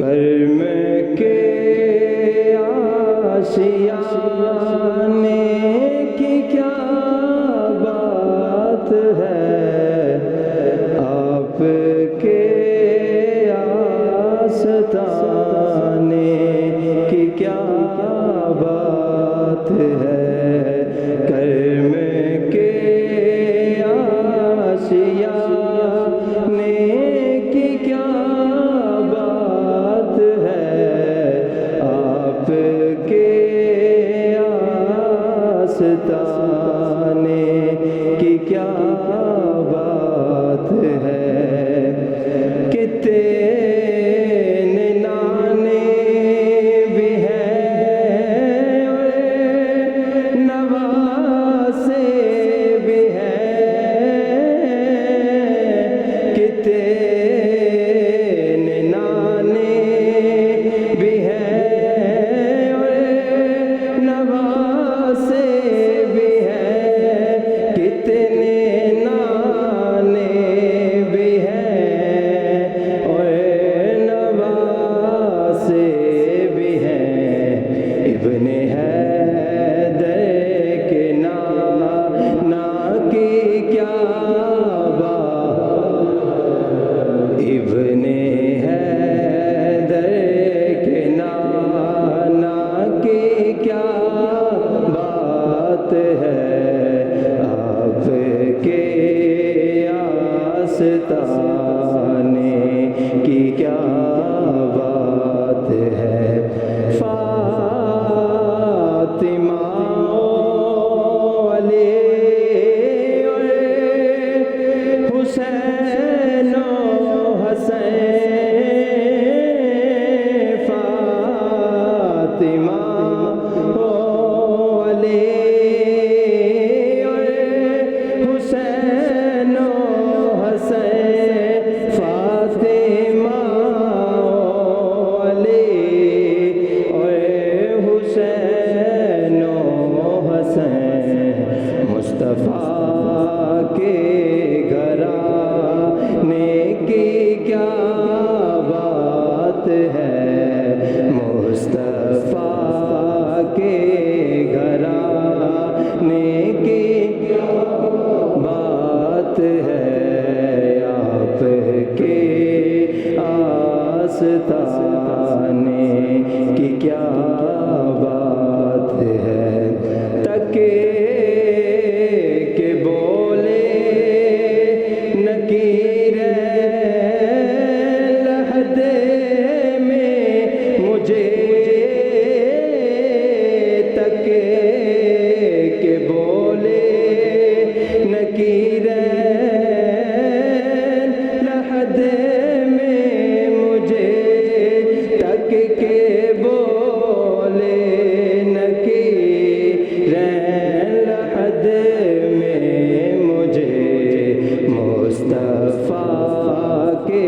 کرم کے آشیانے کی کیا بات ہے، آپ کے آستانے کی کیا بات ہے، کرم کے آشیانے کی کیا بات ہے، آپ کے آستانے کی کیا بات ہے، کتنے نانے بھی ہیں اور نواسے بھی ہیں، کتنے نانے بھی ہیں اور نواسے بھی ہیں، کتنے نانے بھی ہیں اور نواسے بھی ہیں، ابن حیدر کے نانا کی کیا بات، ابن حیدر کے نانا کی کیا بات ہے، آپ کے آستانے کی کیا بات ہے، فاطمہ علی اور حسین و حسین، فاطمہ علی اور حسین و حسین، فاطمہ علی اور حسین و حسین، مصطفیٰ کے گھرانے کی کیا بات ہے، مصطفیٰ کے گھرانے کی کیا بات ہے، آپ کے آستانے کی کیا بات ہے، تکے کہ بولے نکیریں لہدے میں مجھے، تکے کہ بولے نکیریں لہدے میں مجھے، تک کے بولے نکیریں لہدے میں مجھے، مصطفیٰ کے